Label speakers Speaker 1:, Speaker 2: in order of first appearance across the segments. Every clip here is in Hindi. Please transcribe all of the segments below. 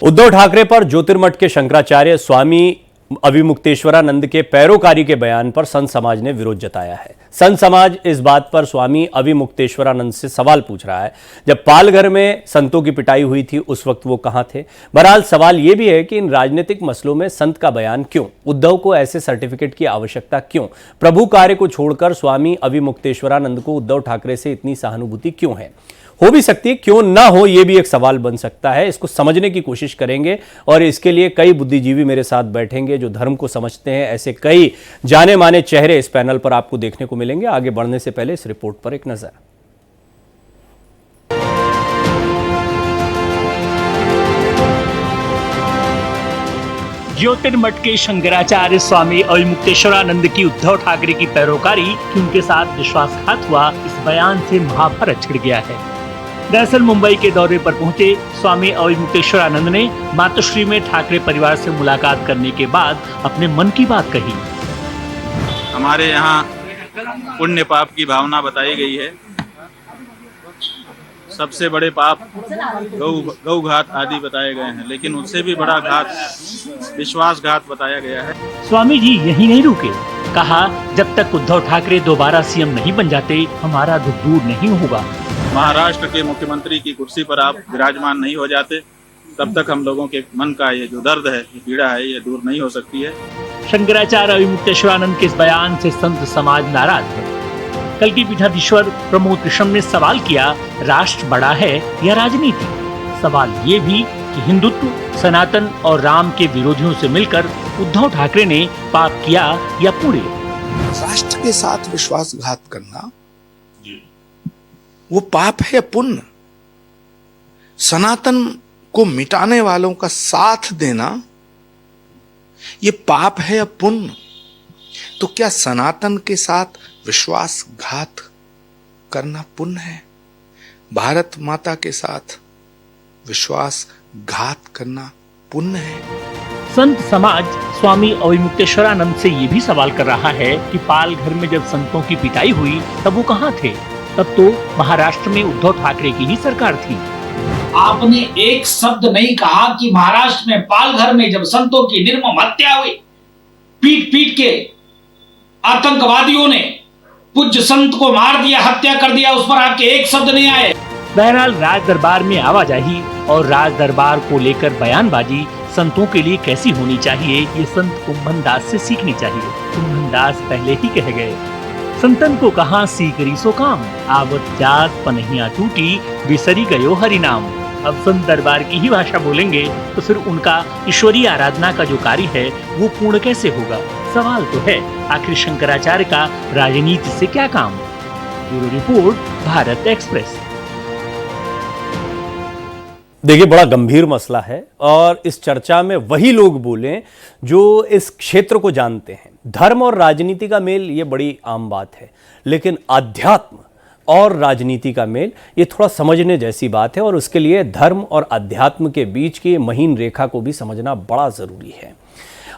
Speaker 1: उद्धव ठाकरे पर ज्योतिर्मठ के शंकराचार्य स्वामी अविमुक्तेश्वरानंद के पैरोकारी के बयान पर संत समाज ने विरोध जताया है। संत समाज इस बात पर स्वामी अविमुक्तेश्वरानंद से सवाल पूछ रहा है, जब पालघर में संतों की पिटाई हुई थी उस वक्त वो कहां थे। बहरहाल सवाल ये भी है कि इन राजनीतिक मसलों में संत का बयान क्यों, उद्धव को ऐसे सर्टिफिकेट की आवश्यकता क्यों, प्रभु कार्य को छोड़कर स्वामी अविमुक्तेश्वरानंद को उद्धव ठाकरे से इतनी सहानुभूति क्यों है। हो भी सकती है, क्यों ना हो, यह भी एक सवाल बन सकता है। इसको समझने की कोशिश करेंगे और इसके लिए कई बुद्धिजीवी मेरे साथ बैठेंगे जो धर्म को समझते हैं। ऐसे कई जाने माने चेहरे इस पैनल पर आपको देखने को मिलेंगे। आगे बढ़ने से पहले इस रिपोर्ट पर एक नजर।
Speaker 2: ज्योतिर्मठ के शंकराचार्य स्वामी अविमुक्तेश्वरानंद की उद्धव ठाकरे की पैरोकारी कि उनके साथ विश्वासघात हुआ, इस बयान से महाभारत छिड़ गया है। दरअसल मुंबई के दौरे पर पहुंचे स्वामी अविमुक्तेश्वरानंद ने मातोश्री में ठाकरे परिवार से मुलाकात करने के बाद अपने मन की बात कही।
Speaker 3: हमारे यहाँ पुण्य पाप की भावना बताई गई है। सबसे बड़े पाप गौ घात आदि बताए गए हैं, लेकिन उससे भी बड़ा घात विश्वासघात बताया गया है।
Speaker 2: स्वामी जी यही नहीं रुके, कहा जब तक उद्धव ठाकरे दोबारा सीएम नहीं बन जाते हमारा दुख दूर नहीं होगा।
Speaker 3: महाराष्ट्र के मुख्यमंत्री की कुर्सी पर आप विराजमान नहीं हो जाते तब तक हम लोगों के मन का ये जो दर्द है, ये पीड़ा है, ये दूर नहीं हो सकती है।
Speaker 2: शंकराचार्य अविमुक्तेश्वरानंद के इस बयान से संत समाज नाराज है। कल की पीठाधीश्वर प्रमोद कृष्ण ने सवाल किया, राष्ट्र बड़ा है या राजनीति। सवाल ये भी कि हिंदुत्व, सनातन और राम के विरोधियों से मिलकर उद्धव ठाकरे ने पाप किया या पुण्य।
Speaker 4: राष्ट्र के साथ विश्वासघात करना वो पाप है या पुण्य? सनातन को मिटाने वालों का साथ देना ये पाप है या पुण्य? तो क्या सनातन के साथ विश्वासघात करना पुण्य है? भारत माता के साथ विश्वासघात करना पुण्य है?
Speaker 2: संत समाज स्वामी अविमुक्तेश्वरानंद से ये भी सवाल कर रहा है कि पालघर में जब संतों की पिटाई हुई तब वो कहां थे। तब तो महाराष्ट्र में उद्धव ठाकरे की ही सरकार थी।
Speaker 5: आपने एक शब्द नहीं कहा कि महाराष्ट्र में पालघर में जब संतों की निर्मम हत्या हुई, पीट पीट के आतंकवादियों ने पूज्य संत को मार दिया, हत्या कर दिया, उस पर आपके एक शब्द नहीं आए।
Speaker 2: बहरहाल राज दरबार में आवाजाही और राज दरबार को लेकर बयानबाजी संतों के लिए कैसी होनी चाहिए, ये संत कुंभन दास से सीखनी चाहिए। कुंभन दास पहले ही कह गए, संतन को कहा सीकरी सो काम, आवत जात पनहिया टूटी, विसरी गयो हरि नाम। अब संत दरबार की ही भाषा बोलेंगे तो फिर उनका ईश्वरीय आराधना का जो कार्य है वो पूर्ण कैसे होगा। सवाल तो है, आखिर शंकराचार्य का राजनीति से क्या काम। Bureau report, Bharat express.
Speaker 1: देखिए, बड़ा गंभीर मसला है और इस चर्चा में वही लोग बोलें जो इस क्षेत्र को जानते हैं। धर्म और राजनीति का मेल ये बड़ी आम बात है, लेकिन अध्यात्म और राजनीति का मेल ये थोड़ा समझने जैसी बात है और उसके लिए धर्म और अध्यात्म के बीच की महीन रेखा को भी समझना बड़ा ज़रूरी है।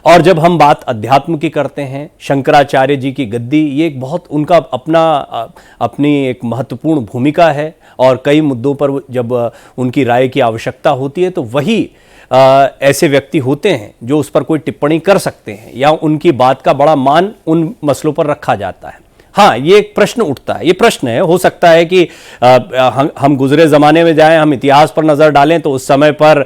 Speaker 1: और जब हम बात अध्यात्म की करते हैं, शंकराचार्य जी की गद्दी, ये एक बहुत उनका अपनी एक महत्वपूर्ण भूमिका है और कई मुद्दों पर जब उनकी राय की आवश्यकता होती है तो वही ऐसे व्यक्ति होते हैं जो उस पर कोई टिप्पणी कर सकते हैं या उनकी बात का बड़ा मान उन मसलों पर रखा जाता है। हाँ, ये एक प्रश्न उठता है, ये प्रश्न है, हो सकता है कि हम गुजरे ज़माने में जाएं, हम इतिहास पर नज़र डालें तो उस समय पर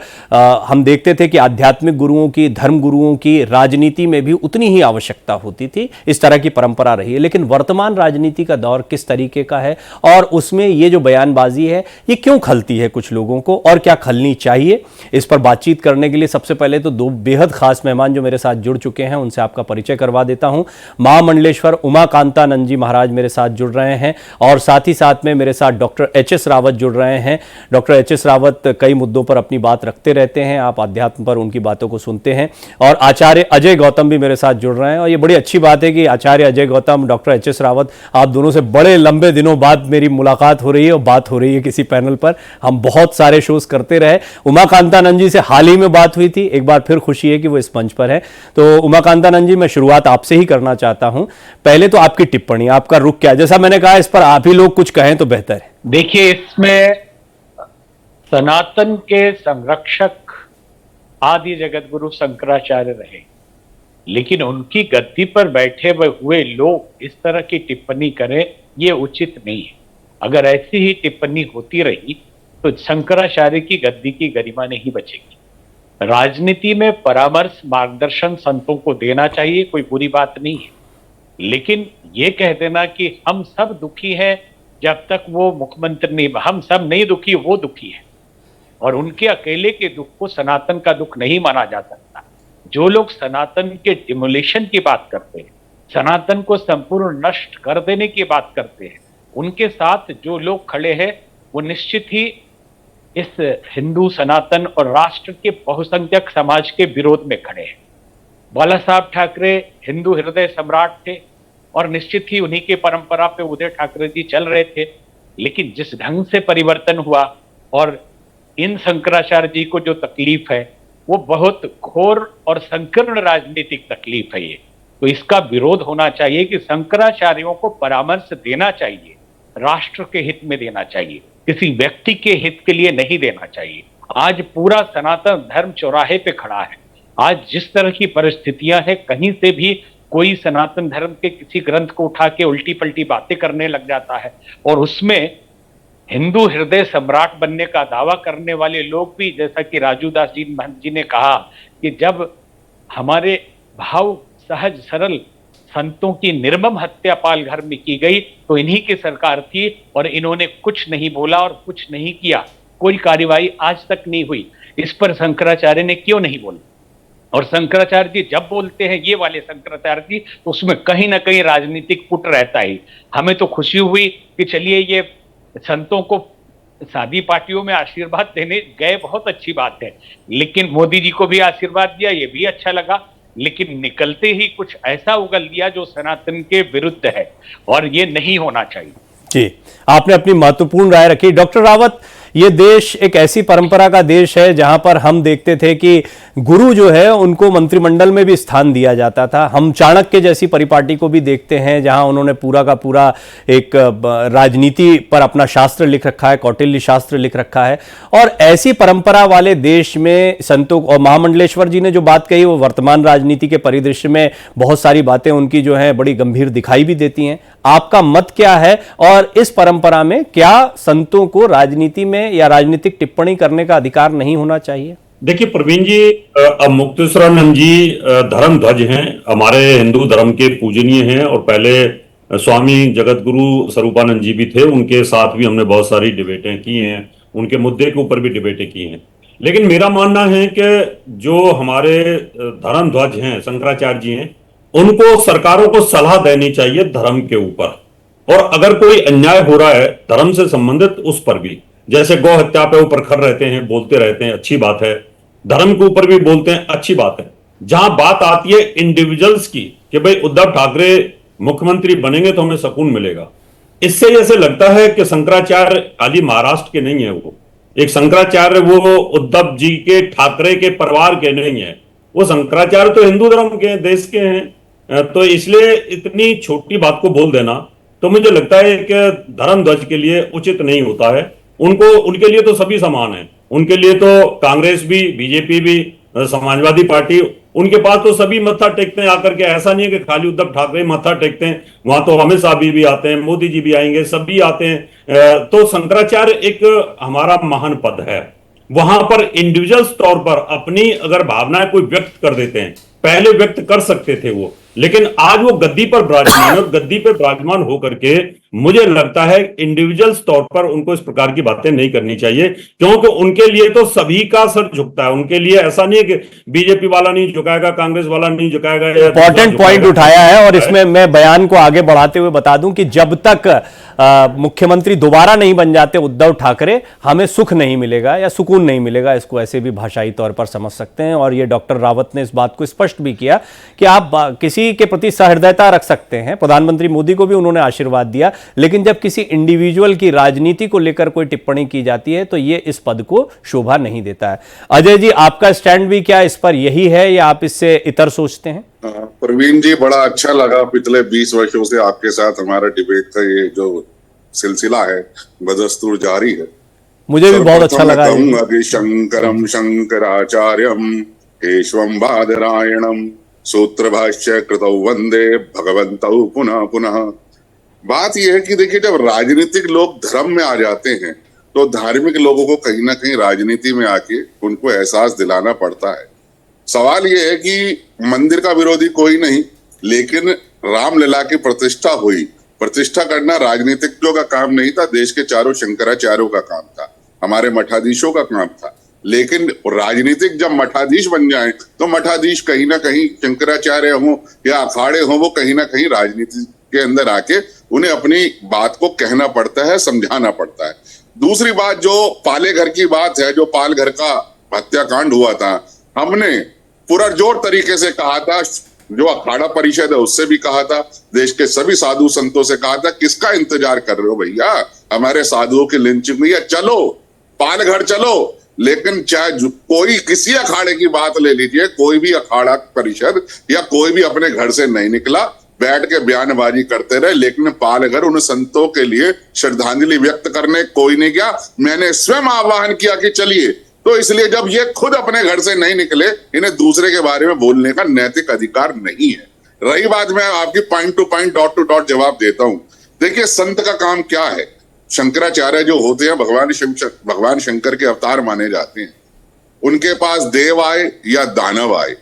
Speaker 1: हम देखते थे कि आध्यात्मिक गुरुओं की, धर्म गुरुओं की राजनीति में भी उतनी ही आवश्यकता होती थी। इस तरह की परंपरा रही है। लेकिन वर्तमान राजनीति का दौर किस तरीके का है और उसमें ये जो बयानबाजी है ये क्यों खलती है कुछ लोगों को और क्या खलनी चाहिए, इस पर बातचीत करने के लिए सबसे पहले तो दो बेहद खास मेहमान जो मेरे साथ जुड़ चुके हैं उनसे आपका परिचय करवा देता हूँ। महामंडलेश्वर उमाकांतानंद जी महाराज मेरे साथ जुड़ रहे हैं और साथ ही साथ में मेरे साथ डॉक्टर एच.एस. रावत जुड़ रहे हैं। Doctor HS. रावत कई मुद्दों पर अपनी बात रखते रहते हैं, आप अध्यात्म पर उनकी बातों को सुनते हैं। और आचार्य अजय गौतम भी मेरे साथ जुड़ रहे हैं और ये बड़ी अच्छी बात है कि आचार्य अजय गौतम, डॉक्टर एच.एस. रावत, आप दोनों से बड़े लंबे दिनों बाद मेरी मुलाकात हो रही है और बात हो रही है किसी पैनल पर। हम बहुत सारे शोज करते रहे। उमाकांतानंद जी से हाल ही में बात हुई थी, एक बार फिर खुशी है कि वो इस मंच पर है। तो उमाकांतानंद जी, मैं शुरुआत आपसे ही करना चाहता हूं। पहले तो आपकी टिप्पणी, आपका रुख क्या, जैसा मैंने कहा इस पर आप ही लोग कुछ कहें तो बेहतर है।
Speaker 6: देखिए, इसमें सनातन के संरक्षक आदि जगत गुरु शंकराचार्य रहे, लेकिन उनकी गद्दी पर बैठे हुए लोग इस तरह की टिप्पणी करें, ये उचित नहीं है। अगर ऐसी ही टिप्पणी होती रही तो शंकराचार्य की गद्दी की गरिमा नहीं बचेगी। राजनीति में परामर्श मार्गदर्शन संतों को देना चाहिए, कोई बुरी बात नहीं है, लेकिन ये कह देना कि हम सब दुखी हैं जब तक वो मुख्यमंत्री नहीं, हम सब नहीं दुखी, वो दुखी है, और उनके अकेले के दुख को सनातन का दुख नहीं माना जा सकता। जो लोग सनातन के डिमोलिशन की बात करते हैं, सनातन को संपूर्ण नष्ट कर देने की बात करते हैं, उनके साथ जो लोग खड़े हैं वो निश्चित ही इस हिंदू सनातन और राष्ट्र के बहुसंख्यक समाज के विरोध में खड़े हैं। बाला साहब ठाकरे हिंदू हृदय सम्राट थे और निश्चित ही उन्हीं के परंपरा पे उदय ठाकरे जी चल रहे थे, लेकिन जिस ढंग से परिवर्तन हुआ और इन शंकराचार्य जी को जो तकलीफ है वो बहुत घोर और संकीर्ण राजनीतिक तकलीफ है। ये तो इसका विरोध होना चाहिए कि शंकराचार्यों को परामर्श देना चाहिए, राष्ट्र के हित में देना चाहिए, किसी व्यक्ति के हित के लिए नहीं देना चाहिए। आज पूरा सनातन धर्म चौराहे पे खड़ा है। आज जिस तरह की परिस्थितियां हैं, कहीं से भी कोई सनातन धर्म के किसी ग्रंथ को उठा के उल्टी पलटी बातें करने लग जाता है, और उसमें हिंदू हृदय सम्राट बनने का दावा करने वाले लोग भी, जैसा कि राजू दास जी महंत जी ने कहा कि जब हमारे भाव सहज सरल संतों की निर्मम हत्या पाल घर में की गई तो इन्हीं की सरकार थी और इन्होंने कुछ नहीं बोला और कुछ नहीं किया, कोई कार्रवाई आज तक नहीं हुई। इस पर शंकराचार्य ने क्यों नहीं बोला? और शंकराचार्य जी जब बोलते हैं, ये वाले शंकराचार्य जी, तो उसमें कहीं ना कहीं राजनीतिक पुट रहता है। हमें तो खुशी हुई कि चलिए ये संतों को शादी पार्टियों में आशीर्वाद देने गए, बहुत अच्छी बात है, लेकिन मोदी जी को भी आशीर्वाद दिया, ये भी अच्छा लगा, लेकिन निकलते ही कुछ ऐसा उगल दिया जो सनातन के विरुद्ध है, और ये नहीं होना चाहिए।
Speaker 1: जी, आपने अपनी महत्वपूर्ण राय रखी। डॉक्टर रावत, ये देश एक ऐसी परंपरा का देश है जहां पर हम देखते थे कि गुरु जो है उनको मंत्रिमंडल में भी स्थान दिया जाता था। हम चाणक्य जैसी परिपाटी को भी देखते हैं जहां उन्होंने पूरा का पूरा एक राजनीति पर अपना शास्त्र लिख रखा है, कौटिल्य शास्त्र लिख रखा है। और ऐसी परंपरा वाले देश में संतों, और महामंडलेश्वर जी ने जो बात कही वो वर्तमान राजनीति के परिदृश्य में बहुत सारी बातें उनकी जो है बड़ी गंभीर दिखाई भी देती हैं। आपका मत क्या है, और इस परंपरा में क्या संतों को राजनीति में या राजनीतिक टिप्पणी करने का अधिकार नहीं होना चाहिए?
Speaker 7: देखिए प्रवीण जी, अब मुक्तेश्वरानंद जी धर्म ध्वज हैं, हमारे हिंदू धर्म के पूजनीय हैं, और पहले स्वामी जगत गुरु स्वरूपानंद जी भी थे, उनके साथ भी हमने बहुत सारी डिबेटें की हैं, उनके मुद्दे के ऊपर भी डिबेटें की हैं। लेकिन मेरा मानना है कि जो हमारे धर्म ध्वज हैं, शंकराचार्य जी हैं, उनको सरकारों को सलाह देनी चाहिए धर्म के ऊपर, और अगर कोई अन्याय हो रहा है धर्म से संबंधित उस पर भी, जैसे गौ हत्या पे ऊपर खड़ रहते हैं, बोलते रहते हैं, अच्छी बात है, धर्म के ऊपर भी बोलते हैं, अच्छी बात है। जहां बात आती है इंडिविजुअल्स की कि भाई उद्धव ठाकरे मुख्यमंत्री बनेंगे तो हमें सुकून मिलेगा, इससे ऐसे लगता है कि शंकराचार्य खाली महाराष्ट्र के नहीं है, वो एक शंकराचार्य वो उद्धव जी के ठाकरे के परिवार के नहीं है, वो शंकराचार्य तो हिंदू धर्म के देश के हैं। तो इसलिए इतनी छोटी बात को बोल देना तो मुझे लगता है कि धर्म ध्वज के लिए उचित नहीं होता है। उनके लिए तो सभी समान है, उनके लिए तो कांग्रेस भी, बीजेपी भी, समाजवादी पार्टी, उनके पास तो सभी मत्था टेकते हैं आकर के। ऐसा नहीं है कि खाली उद्धव ठाकरे मत्था टेकते हैं, वहां तो अमित शाह भी आते हैं, मोदी जी भी आएंगे, सभी आते हैं। तो शंकराचार्य एक हमारा महान पद है, वहां पर इंडिविजुअल्स तौर पर अपनी अगर भावनाएं कोई व्यक्त कर देते हैं, पहले व्यक्त कर सकते थे वो, लेकिन आज वो गद्दी पर विराजमान, और गद्दी पर विराजमान होकर के मुझे लगता है इंडिविजुअल्स तौर पर उनको इस प्रकार की बातें नहीं करनी चाहिए, क्योंकि उनके लिए तो सभी का सर झुकता है। उनके लिए ऐसा नहीं है कि बीजेपी वाला नहीं झुकाएगा, कांग्रेस वाला नहीं झुकाएगा।
Speaker 1: इंपॉर्टेंट पॉइंट उठाया है, और इसमें मैं बयान को आगे बढ़ाते हुए बता दूं कि जब तक मुख्यमंत्री दोबारा नहीं बन जाते उद्धव ठाकरे, हमें सुख नहीं मिलेगा या सुकून नहीं मिलेगा। इसको ऐसे भी भाषाई तौर पर समझ सकते हैं। और ये डॉक्टर रावत ने इस बात को स्पष्ट भी किया कि आप किसी के प्रति सहृदयता रख सकते हैं। प्रधानमंत्री मोदी को भी उन्होंने आशीर्वाद दिया, लेकिन जब किसी इंडिविजुअल की राजनीति को लेकर कोई टिप्पणी की जाती है तो ये इस पद को शोभा नहीं देता है। अजय जी, आपका स्टैंड भी क्या इस पर यही है या आप इससे इतर सोचते हैं?
Speaker 8: प्रवीण जी, बड़ा अच्छा लगा। पिछले 20 वर्षों से आपके साथ हमारा डिबेट का ये जो सिलसिला है बदस्तूर जारी है।
Speaker 1: मुझे भी बहुत अच्छा लगा।
Speaker 8: कहूंगा कि शंकरम शंकराचार्यम केशवम बादरायणम सूत्र भाष्य कृतौ वंदे भगवन्तौ पुनः पुनः। बात यह है कि देखिए, जब राजनीतिक लोग धर्म में आ जाते हैं तो धार्मिक लोगों को कहीं ना कहीं राजनीति में आके उनको एहसास दिलाना पड़ता है। सवाल यह है कि मंदिर का विरोधी कोई नहीं, लेकिन रामलला की प्रतिष्ठा हुई। प्रतिष्ठा करना राजनीतिज्ञों का काम नहीं था, देश के चारों शंकराचार्यों का काम था, हमारे मठाधीशों का काम था। लेकिन राजनीतिक जब मठाधीश बन जाए तो मठाधीश कहीं ना कहीं शंकराचार्य हो या अखाड़े हो, वो कहीं ना कहीं राजनीति के अंदर आके उन्हें अपनी बात को कहना पड़ता है, समझाना पड़ता है। दूसरी बात, जो पाले घर की बात है, जो पाल घर का हत्याकांड हुआ था, हमने पुरजोर तरीके से कहा था, जो अखाड़ा परिषद है उससे भी कहा था, देश के सभी साधु संतों से कहा था, किसका इंतजार कर रहे हो भैया, हमारे साधुओं की लिंचिंग नहीं है, चलो पाल घर चलो। लेकिन चाहे कोई किसी अखाड़े की बात ले लीजिए, कोई भी अखाड़ा परिषद या कोई भी अपने घर से नहीं निकला, बैठ के बयानबाजी करते रहे, लेकिन पाल घर उन संतों के लिए श्रद्धांजलि व्यक्त करने कोई नहीं गया। मैंने स्वयं आह्वान किया कि चलिए, तो इसलिए जब ये खुद अपने घर से नहीं निकले, इन्हें दूसरे के बारे में बोलने का नैतिक अधिकार नहीं है। रही बात, मैं आपकी point two point, dot to dot जवाब देता हूं। देखिए, संत का काम क्या है? शंकराचार्य जो होते हैं भगवान शंकर के अवतार माने जाते हैं। उनके पास देव आए या दानव आए,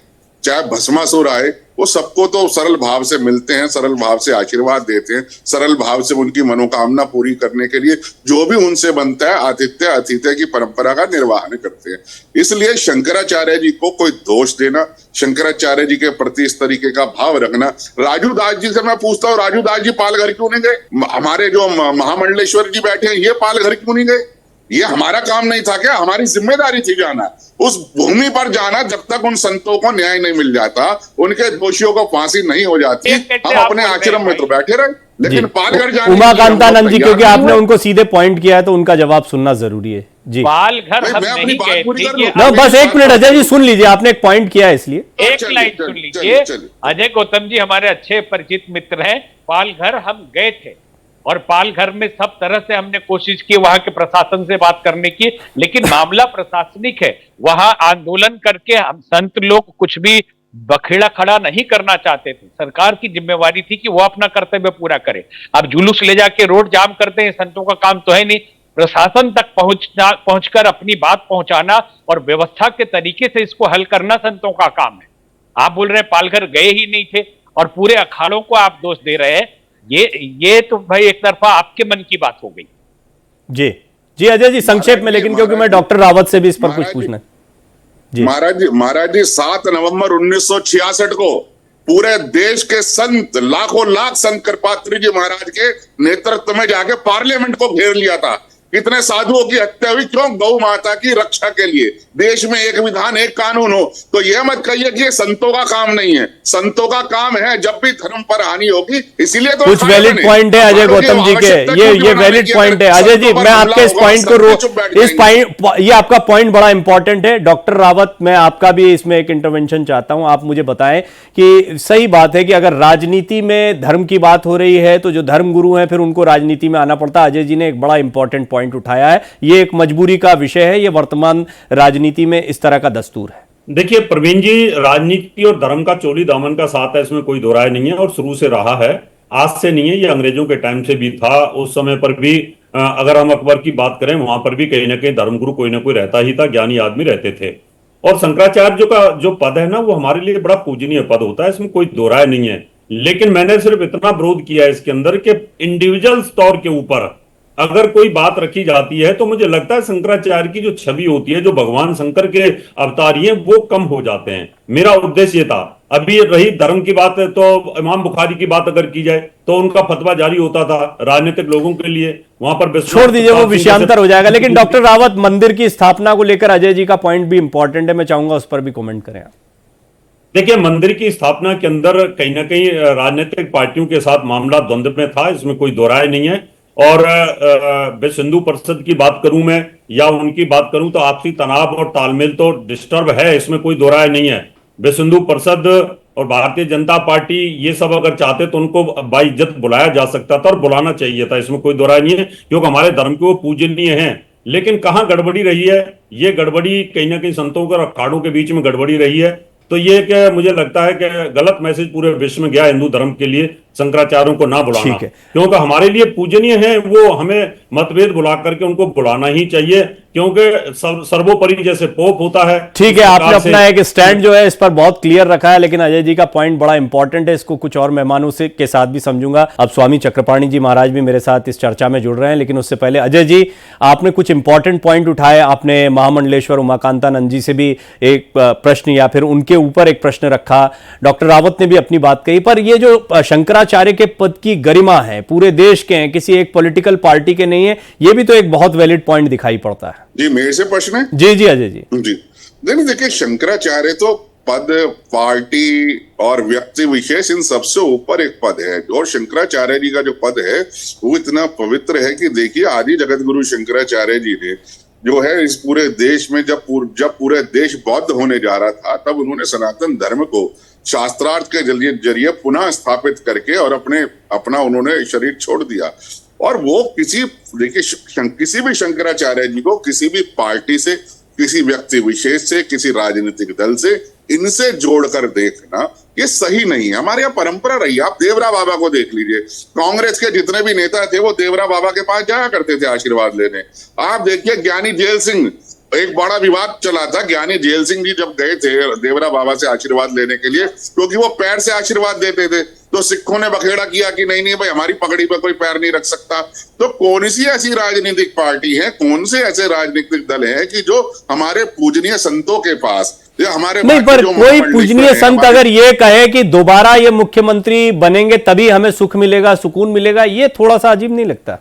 Speaker 8: चाहे भस्मासुर आए, वो सबको तो सरल भाव से मिलते हैं, सरल भाव से आशीर्वाद देते हैं, सरल भाव से उनकी मनोकामना पूरी करने के लिए जो भी उनसे बनता है आतिथ्य अतिथ्य की परंपरा का निर्वहन करते हैं। इसलिए शंकराचार्य जी को कोई दोष देना, शंकराचार्य जी के प्रति इस तरीके का भाव रखना। राजू दास जी से मैं पूछता हूँ, राजू दास जी पालघर क्यों नहीं गए? हमारे जो महामंडलेश्वर जी बैठे हैं, ये पालघर क्यों नहीं गए? ये हमारा काम नहीं था क्या? हमारी जिम्मेदारी थी जाना, उस भूमि पर जाना। जब तक उन संतों को न्याय नहीं मिल जाता, उनके दोषियों को फांसी नहीं हो जाती, हम अपने आश्रम में तो बैठे रहे, लेकिन पालघर जाने
Speaker 1: उमाकांतानंद जी, क्योंकि आपने उनको सीधे पॉइंट किया है तो उनका जवाब सुनना जरूरी है जी।
Speaker 6: पालघर हम नहीं कहते।
Speaker 1: ना, बस एक मिनट अजय जी सुन लीजिए, आपने एक पॉइंट किया है इसलिए
Speaker 6: एक लाइन सुन लीजिए। अजय गौतम जी हमारे अच्छे परिचित मित्र हैं। पालघर हम गए थे और पालघर में सब तरह से हमने कोशिश की वहां के प्रशासन से बात करने की, लेकिन मामला प्रशासनिक है। वहां आंदोलन करके हम संत लोग कुछ भी बखेड़ा खड़ा नहीं करना चाहते थे। सरकार की जिम्मेवारी थी कि वो अपना कर्तव्य पूरा करे। अब जुलूस ले जाके रोड जाम करते हैं, संतों का काम तो है नहीं। प्रशासन तक पहुंचकर अपनी बात पहुंचाना और व्यवस्था के तरीके से इसको हल करना संतों का काम है। आप बोल रहे हैं पालघर गए ही नहीं थे और पूरे अखाड़ों को आप दोष दे रहे हैं। ये तो भाई एक तरफा आपके मन की बात हो गई।
Speaker 1: जी जी अजय जी संक्षेप में, लेकिन क्योंकि मैं डॉक्टर रावत से भी इस पर कुछ पूछना जी।
Speaker 8: महाराज जी 7 नवंबर 1966 को पूरे देश के संत, लाखों लाख संत कृपात्री जी महाराज के नेतृत्व में जाके पार्लियामेंट को घेर लिया था। कितने साधुओं की हत्या हुई, क्यों? गौ माता की रक्षा के लिए। देश में एक विधान एक कानून हो। तो यह मत कहिए कि ये संतों का काम नहीं है, संतों का काम है। जब भी धर्म पर हानि होगी, इसीलिए तो
Speaker 1: कुछ वैलिड पॉइंट है अजय गौतम जी के, ये वैलिड पॉइंट है। अजय जी, मैं आपके इस पॉइंट को ये आपका पॉइंट बड़ा इंपॉर्टेंट है। डॉक्टर रावत, मैं आपका भी इसमें एक इंटरवेंशन चाहता हूं। आप मुझे बताएं कि सही बात है कि अगर राजनीति में धर्म की बात हो रही है तो जो धर्म गुरु हैं फिर उनको राजनीति में आना पड़ता है। अजय जी ने एक बड़ा इंपॉर्टेंट पॉइंट उठाया है, ये एक मजबूरी का विषय है, ये वर्तमान राजनीति में इस तरह का दस्तूर है।
Speaker 7: देखिए प्रवीण जी, राजनीति और धर्म का चोली दामन का साथ है, इसमें कोई दो राय नहीं है और शुरू से रहा है, आज से नहीं है। ये अंग्रेजों के टाइम से भी था। उस समय पर भी अगर हम अकबर की बात करें, वहां पर भी कहीं ना कहीं धर्मगुरु कोई ना कोई रहता ही था, ज्ञानी आदमी रहते थे। और शंकराचार्य का जो पद है ना, वो हमारे लिए बड़ा पूजनीय पद होता है, इसमें कोई दो राय नहीं है। लेकिन मैंने सिर्फ इतना विरोध किया है इसके अंदर कि इंडिविजुअल तौर के ऊपर अगर कोई बात रखी जाती है तो मुझे लगता है शंकराचार्य की जो छवि होती है, जो भगवान शंकर के अवतारी हैं, वो कम हो जाते हैं। मेरा उद्देश्य ये था। अभी रही धर्म की बात है तो इमाम बुखारी की बात अगर की जाए तो उनका फतवा जारी होता था राजनीतिक लोगों के लिए, वहां पर
Speaker 1: छोड़ दीजिए, वो विषयांतर हो जाएगा। लेकिन डॉक्टर रावत, मंदिर की स्थापना को लेकर अजय जी का पॉइंट भी इंपॉर्टेंट है, मैं चाहूंगा उस पर भी कमेंट करें आप।
Speaker 7: देखिए, मंदिर की स्थापना के अंदर कहीं ना कहीं राजनीतिक पार्टियों के साथ मामला द्वंद्व में था, इसमें कोई दो राय नहीं है। और विश्व हिंदू परिषद की बात करूं मैं या उनकी बात करूं तो आपसी तनाव और तालमेल तो डिस्टर्ब है, इसमें कोई दो राय नहीं है। विश्व हिंदू परिषद और भारतीय जनता पार्टी ये सब अगर चाहते तो उनको बाइज्जत बुलाया जा सकता था और बुलाना चाहिए था, इसमें कोई दो राय नहीं है, क्योंकि हमारे धर्म के वो पूजनीय हैं। लेकिन कहाँ गड़बड़ी रही है, ये गड़बड़ी कहीं ना कहीं संतों और अखाड़ों के बीच में गड़बड़ी रही है। तो ये क्या मुझे लगता है कि गलत मैसेज पूरे विश्व में गया हिंदू धर्म के लिए शंकराचार्यों को ना बुलाना,
Speaker 1: ठीक है।
Speaker 7: क्योंकि हमारे लिए पूजनीय है वो, हमें मतभेद बुला करके उनको बुलाना ही चाहिए, क्योंकि सर्वोपरि जैसे पोप होता है।
Speaker 1: ठीक है, आपने अपना एक स्टैंड जो है इस पर बहुत क्लियर रखा है, लेकिन अजय जी का पॉइंट बड़ा इंपॉर्टेंट है, इसको कुछ और मेहमानों से के साथ भी समझूंगा। अब स्वामी चक्रपाणी जी महाराज भी मेरे साथ इस चर्चा में जुड़ रहे हैं, लेकिन उससे पहले अजय जी, आपने कुछ इंपॉर्टेंट पॉइंट उठाए। आपने महामंडलेश्वर उमाकांतानंद जी से भी एक प्रश्न या फिर उनके ऊपर एक प्रश्न रखा, डॉक्टर रावत ने भी अपनी बात कही, पर ये जो शंकराचार्य के पद की गरिमा है पूरे देश के हैं, किसी एक पॉलिटिकल पार्टी के नहीं है, ये भी तो एक बहुत वैलिड पॉइंट दिखाई पड़ता है।
Speaker 8: जी मेरे से प्रश्न है?
Speaker 1: जी जी अजय जी।
Speaker 8: जी देखिए, शंकराचार्य तो पद, पार्टी और व्यक्ति विशेष इन सबसे ऊपर एक पद है, और शंकराचार्य जी का जो पद है वो इतना पवित्र है कि देखिए, आदि जगत गुरु शंकराचार्य जी ने जो है इस पूरे देश में जब पूरे देश बौद्ध होने जा रहा था, तब उन्होंने सनातन धर्म को शास्त्रार्थ के जरिए पुनः स्थापित करके और अपना उन्होंने शरीर छोड़ दिया। और वो किसी भी शंकराचार्य जी को किसी भी पार्टी से, किसी व्यक्ति विशेष से, किसी राजनीतिक दल से, इनसे जोड़कर देखना ये सही नहीं है। हमारे यहाँ परंपरा रही है। आप देवरा बाबा को देख लीजिए, कांग्रेस के जितने भी नेता थे वो देवरा बाबा के पास जाया करते थे आशीर्वाद लेने। आप देखिए, ज्ञानी जेल सिंह, एक बड़ा विवाद चला था, ज्ञानी जेल सिंह जी जब गए थे देवरा बाबा से आशीर्वाद लेने के लिए, क्योंकि वो पैर से आशीर्वाद देते थे, तो सिखों ने बखेड़ा किया कि नहीं भाई, हमारी पगड़ी पर कोई पैर नहीं रख सकता। तो कौन सी ऐसी राजनीतिक पार्टी है, कौन से ऐसे राजनीतिक दल है कि जो हमारे पूजनीय संतों के पास या हमारे
Speaker 1: नहीं, पर कोई पूजनीय संत अगर ये कहे कि दोबारा ये मुख्यमंत्री बनेंगे तभी हमें सुख मिलेगा, सुकून मिलेगा, ये थोड़ा सा अजीब नहीं लगता?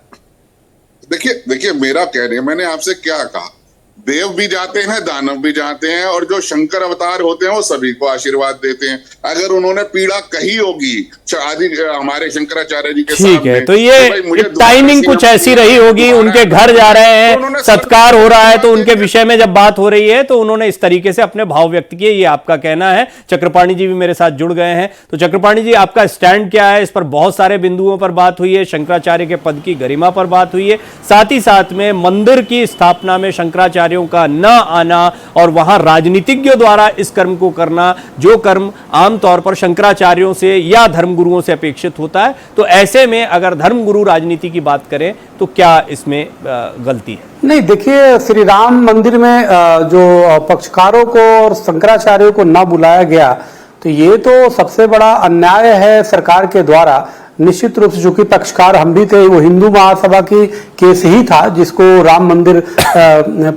Speaker 8: देखिए मेरा कहने, मैंने आपसे क्या कहा, देव भी जाते हैं, दानव भी जाते हैं, और जो शंकर अवतार होते हैं वो सभी को आशीर्वाद देते हैं। अगर उन्होंने पीड़ा कही होगी आदि हमारे शंकराचार्य जी के सामने,
Speaker 1: ठीक है, तो ये टाइमिंग कुछ ऐसी रही होगी, उनके घर जा रहे हैं, सत्कार हो रहा है, तो उनके विषय में जब बात हो रही है तो उन्होंने इस तरीके से अपने भाव व्यक्त किए, ये आपका कहना है। चक्रपाणी जी भी मेरे साथ जुड़ गए हैं, तो चक्रपाणी जी, आपका स्टैंड क्या है? इस पर बहुत सारे बिंदुओं पर बात हुई है, शंकराचार्य के पद की गरिमा पर बात हुई है, साथ ही साथ में मंदिर की स्थापना में शंकराचार्यों का न आना और वहां राजनीतिज्ञों द्वारा इस कर्म को करना, जो कर्म आमतौर पर शंकराचार्यों से या धर्मगुरुओं से अपेक्षित होता है। तो ऐसे में अगर धर्मगुरु राजनीति की बात करें तो क्या इसमें गलती है?
Speaker 9: नहीं, देखिए, श्री राम मंदिर में जो पक्षकारों को और शंकराचार्यों को न बुलाया गया, तो ये तो सबसे बड़ा अन्याय है सरकार के द्वारा। निश्चित रूप से चूंकि पक्षकार हम भी थे, वो हिंदू महासभा की केस ही था जिसको राम मंदिर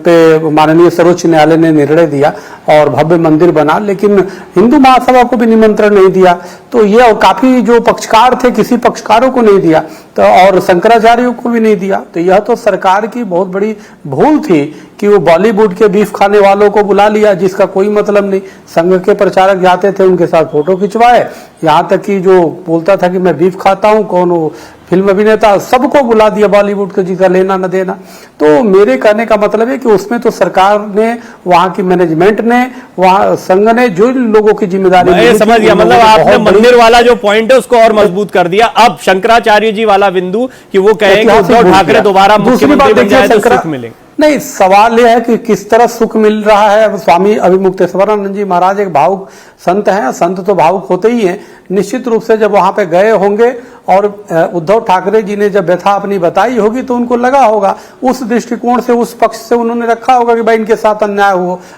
Speaker 9: पे माननीय सर्वोच्च न्यायालय ने निर्णय दिया और भव्य मंदिर बना, लेकिन हिंदू महासभा को भी निमंत्रण नहीं दिया। तो ये, और काफी जो पक्षकार थे किसी पक्षकारों को नहीं दिया, तो और शंकराचार्यों को भी नहीं दिया। तो यह तो सरकार की बहुत बड़ी भूल थी कि वो बॉलीवुड के बीफ खाने वालों को बुला लिया, जिसका कोई मतलब नहीं। संघ के प्रचारक जाते थे, उनके साथ फोटो खिंचवाए, यहाँ तक कि जो बोलता था कि मैं बीफ खाता हूँ, कौन वो फिल्म अभिनेता, सबको बुला दिया बॉलीवुड के, जिसका लेना न देना। तो मेरे कहने का मतलब है कि उसमें तो सरकार ने, वहां की मैनेजमेंट ने, वहां संघ ने जो लोगों की जिम्मेदारी
Speaker 1: समझ गया, मतलब आपने मंदिर वाला जो पॉइंट है उसको और मजबूत कर दिया। अब शंकराचार्य जी वाला बिंदु कि वो कहेंगे उद्धव ठाकरे दोबारा मुख्यमंत्री बन जाए तो सुख मिलेगा।
Speaker 9: नहीं, सवाल यह है कि किस तरह सुख मिल रहा है। स्वामी अभिमुक्तेश्वरानंद जी महाराज एक भावुक संत हैं, संत तो भावुक होते ही हैं। निश्चित रूप से जब वहां पे गए होंगे और उद्धव ठाकरे जी ने जब व्यथा अपनी बताई होगी तो उनको लगा होगा, उस दृष्टिकोण से, उस पक्ष से उन्होंने रखा होगा कि भाई इनके साथ अन्याय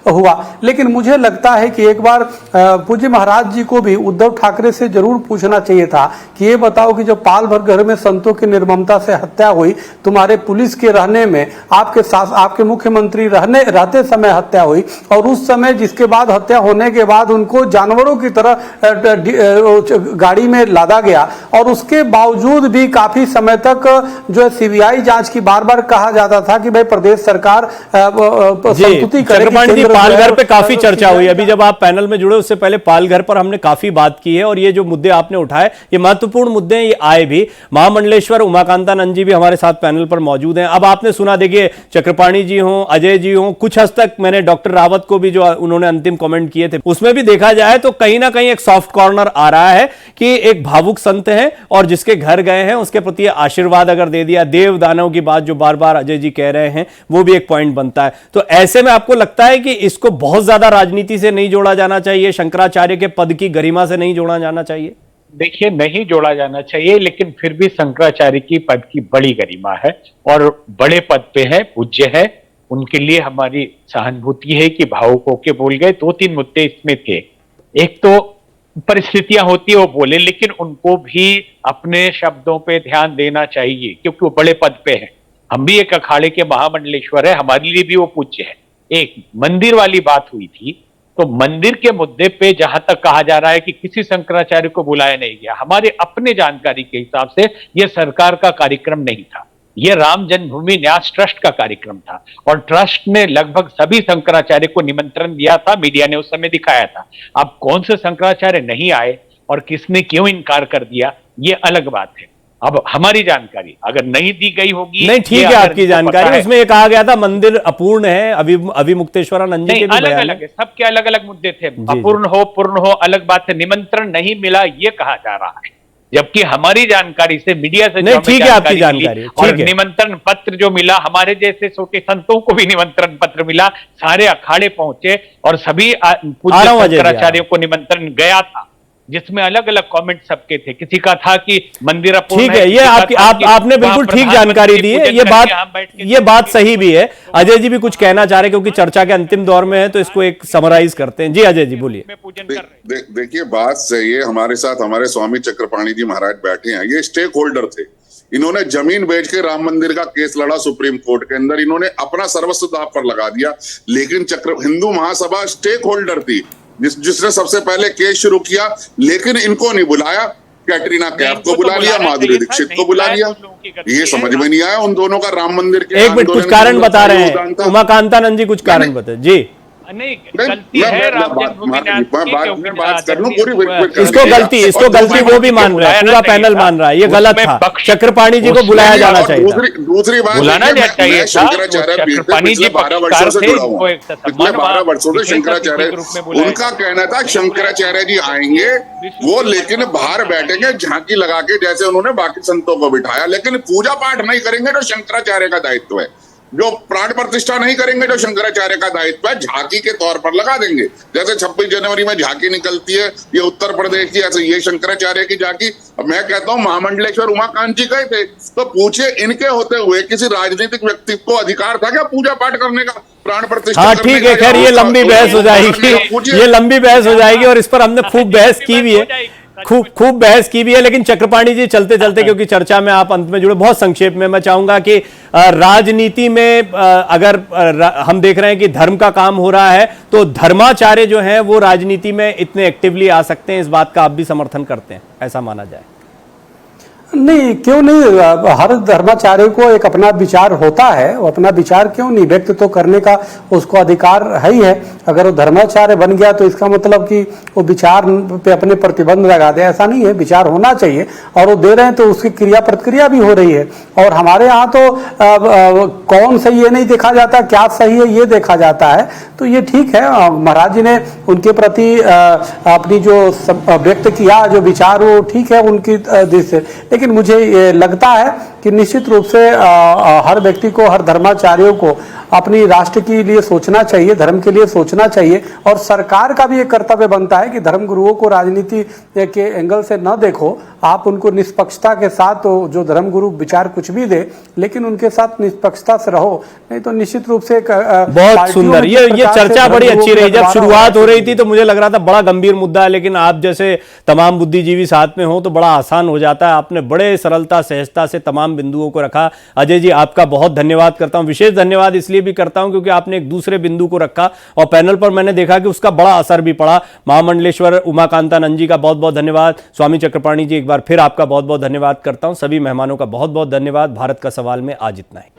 Speaker 9: हुआ। लेकिन मुझे लगता है कि एक बार पूज्य महाराज जी को भी उद्धव ठाकरे से जरूर पूछना चाहिए था कि ये बताओ कि जब पाल भर घर में संतों की निर्ममता से हत्या हुई, तुम्हारे पुलिस के रहने में, आपके साथ आपके मुख्यमंत्री रहते समय हत्या हुई, और उस समय जिसके बाद हत्या होने के बाद उनको जानवरों की तरह गाड़ी में लादा गया, और उसके बावजूद भी काफी समय तक जो है सीबीआई जांच की बार बार कहा जाता था कि भाई प्रदेश सरकार संतुति करेगी।
Speaker 1: पालघर पे काफी चर्चा हुई, अभी जब आप पैनल में जुड़े उससे पहले पालघर पर हमने काफी बात की है, और ये जो मुद्दे आपने उठाए ये महत्वपूर्ण मुद्दे हैं, ये आए भी। महामंडलेश्वर उमाकांतानंद जी भी हमारे साथ पैनल पर मौजूद हैं। अब आपने सुना, देखिए चक्रपाणी जी हों, अजय जी हों, कुछ हद तक मैंने डॉक्टर रावत को भी जो उन्होंने अंतिम कमेंट किए थे उसमें भी देखा जाए तो कहीं ना कहीं एक सॉफ्ट कॉर्नर आ रहा है कि एक भावुक संत हैं और जिसके घर गए हैं उसके प्रति आशीर्वाद अगर दे दिया, देव दानव की बात जो बार बार अजय जी कह रहे हैं वो भी एक पॉइंट बनता है। तो ऐसे में आपको लगता है कि इसको बहुत ज्यादा राजनीति से नहीं जोड़ा जाना चाहिए, शंकराचार्य के पद की गरिमा से नहीं जोड़ा जाना चाहिए?
Speaker 6: देखिए, नहीं जोड़ा जाना चाहिए, लेकिन फिर भी शंकराचार्य की पद की बड़ी गरिमा है और बड़े पद पे है, पूज्य है। उनके लिए हमारी सहानुभूति है कि भावुक होके बोल गए। 2-3 मुद्दे इसमें थे। एक तो परिस्थितियां होती है वो बोले, लेकिन उनको भी अपने शब्दों पे ध्यान देना चाहिए क्योंकि वो बड़े पद पे है। हम भी एक अखाड़े के महामंडलेश्वर है, हमारे लिए भी वो पूज्य है। एक मंदिर वाली बात हुई थी, तो मंदिर के मुद्दे पे जहां तक कहा जा रहा है कि किसी शंकराचार्य को बुलाया नहीं गया, हमारे अपने जानकारी के हिसाब से यह सरकार का कार्यक्रम नहीं था, यह राम जन्मभूमि न्यास ट्रस्ट का कार्यक्रम था और ट्रस्ट ने लगभग सभी शंकराचार्य को निमंत्रण दिया था, मीडिया ने उस समय दिखाया था। अब कौन से शंकराचार्य नहीं आए और किसने क्यों इनकार कर दिया, ये अलग बात है। अब हमारी जानकारी अगर नहीं दी गई होगी,
Speaker 1: नहीं ठीक है आपकी जानकारी, उसमें ये कहा गया था मंदिर अपूर्ण है, अभिमुक्तेश्वरानंद जी के भी
Speaker 6: अलग
Speaker 1: बयान
Speaker 6: अलग है, सबके अलग अलग मुद्दे थे। अपूर्ण हो पूर्ण हो अलग बात है, निमंत्रण नहीं मिला ये कहा जा रहा है, जबकि हमारी जानकारी से मीडिया से
Speaker 1: नहीं ठीक है आपकी जानकारी,
Speaker 6: और निमंत्रण पत्र जो मिला, हमारे जैसे छोटे संतों को भी निमंत्रण पत्र मिला, सारे अखाड़े पहुंचे और सभी पूज्य शंकराचार्यों को निमंत्रण गया था, जिसमें अलग अलग कमेंट सबके थे। किसी का था कि मंदिर अपूर्ण
Speaker 1: ठीक है, ये आपने बिल्कुल ठीक जानकारी दी है, ये बात सही भी है। अजय जी भी कुछ कहना चाह रहे हैं क्योंकि चर्चा के अंतिम दौर में है, तो इसको एक समराइज करते हैं। जी अजय जी बोलिए।
Speaker 8: देखिए बात सही है, हमारे साथ हमारे स्वामी चक्रपाणी जी महाराज बैठे हैं, ये स्टेक होल्डर थे। इन्होंने जमीन बेच के राम मंदिर का केस लड़ा सुप्रीम कोर्ट के अंदर, इन्होंने अपना सर्वस्व दांव पर लगा दिया, लेकिन हिंदू महासभा स्टेक होल्डर थी जिसने सबसे पहले केस शुरू किया, लेकिन इनको नहीं बुलाया। कैटरीना कैफ को बुला लिया, माधुरी दीक्षित को बुला लिया, ये समझ में नहीं आया उन दोनों का राम मंदिर के।
Speaker 1: एक मिनट, कुछ कारण बता रहे हैं उमाकांतानंद जी, कुछ कारण बताए जी।
Speaker 6: नहीं, गलती है बात कर लूं पूरी,
Speaker 1: इसको गलती वो भी मान रहा है, पूरा पैनल मान रहा है, ये गलत था। चक्रपाणी जी को बुलाया जाना चाहिए।
Speaker 8: दूसरी बात,
Speaker 6: बुलाना चाहिए।
Speaker 8: शंकराचार्य पिछले 12 वर्षों से जुड़ा हूँ, पिछले 12 वर्षों से शंकराचार्य, उनका कहना था शंकराचार्य जी आएंगे वो, लेकिन बाहर बैठेंगे झांकी लगा के, जैसे उन्होंने बाकी संतों को बिठाया, लेकिन पूजा पाठ नहीं करेंगे जो शंकराचार्य का दायित्व है, जो प्राण प्रतिष्ठा नहीं करेंगे जो शंकराचार्य का दायित्व है, झांकी के तौर पर लगा देंगे। जैसे 26 जनवरी में झांकी निकलती है, ये उत्तर प्रदेश की, ऐसे ये शंकराचार्य की झांकी। अब मैं कहता हूँ महामंडलेश्वर उमाकांत जी गए थे, तो पूछे इनके होते हुए किसी राजनीतिक व्यक्ति को अधिकार था क्या पूजा पाठ करने का, प्राण प्रतिष्ठा?
Speaker 1: हाँ ठीक है, खैर ये लंबी बहस हो जाएगी, ये लंबी बहस हो जाएगी और इस पर हमने खूब बहस की भी है, खूब बहस की भी है। लेकिन चक्रपाणी जी चलते चलते, क्योंकि चर्चा में आप अंत में जुड़े, बहुत संक्षेप में मैं चाहूंगा कि राजनीति में अगर हम देख रहे हैं कि धर्म का काम हो रहा है, तो धर्माचार्य जो हैं वो राजनीति में इतने एक्टिवली आ सकते हैं, इस बात का आप भी समर्थन करते हैं, ऐसा माना जाए?
Speaker 9: नहीं, क्यों नहीं, हर धर्माचार्य को एक अपना विचार होता है, वो अपना विचार क्यों नहीं व्यक्त तो करने का उसको अधिकार है ही है। अगर वो धर्माचार्य बन गया तो इसका मतलब कि वो विचार पे अपने प्रतिबंध लगा दे, ऐसा नहीं है। विचार होना चाहिए और वो दे रहे हैं तो उसकी क्रिया प्रतिक्रिया भी हो रही है। और हमारे यहाँ तो कौन सही है नहीं देखा जाता, क्या सही है ये देखा जाता है, तो ये ठीक है। महाराज जी ने उनके प्रति अपनी जो व्यक्त किया जो विचार, वो ठीक है उनकी दृष्टि से। लेकिन मुझे ये लगता है कि निश्चित रूप से हर व्यक्ति को, हर धर्माचार्यों को अपनी राष्ट्र के लिए सोचना चाहिए, धर्म के लिए सोचना चाहिए। और सरकार का भी एक कर्तव्य बनता है कि धर्म गुरुओं को राजनीति के एंगल से न देखो, आप उनको निष्पक्षता के साथ, तो जो धर्म गुरु विचार कुछ भी दे, लेकिन उनके साथ निष्पक्षता से रहो, नहीं तो निश्चित रूप से
Speaker 1: बहुत सुंदर ये चर्चा बड़ी अच्छी रही। जब शुरुआत हो रही थी तो मुझे लग रहा था बड़ा गंभीर मुद्दा है, लेकिन आप जैसे तमाम बुद्धिजीवी साथ में हो तो बड़ा आसान हो जाता है। आपने बड़े सरलता सहजता से तमाम बिंदुओं को रखा। अजय जी आपका बहुत धन्यवाद करता हूं, विशेष धन्यवाद इसलिए भी करता हूं क्योंकि आपने एक दूसरे बिंदु को रखा और पैनल पर मैंने देखा कि उसका बड़ा असर भी पड़ा। महामंडलेश्वर उमाकांतानंद जी का बहुत बहुत धन्यवाद। स्वामी चक्रपाणी जी एक बार फिर आपका बहुत बहुत धन्यवाद करता हूं। सभी मेहमानों का बहुत बहुत धन्यवाद। भारत का सवाल में आज इतना ही।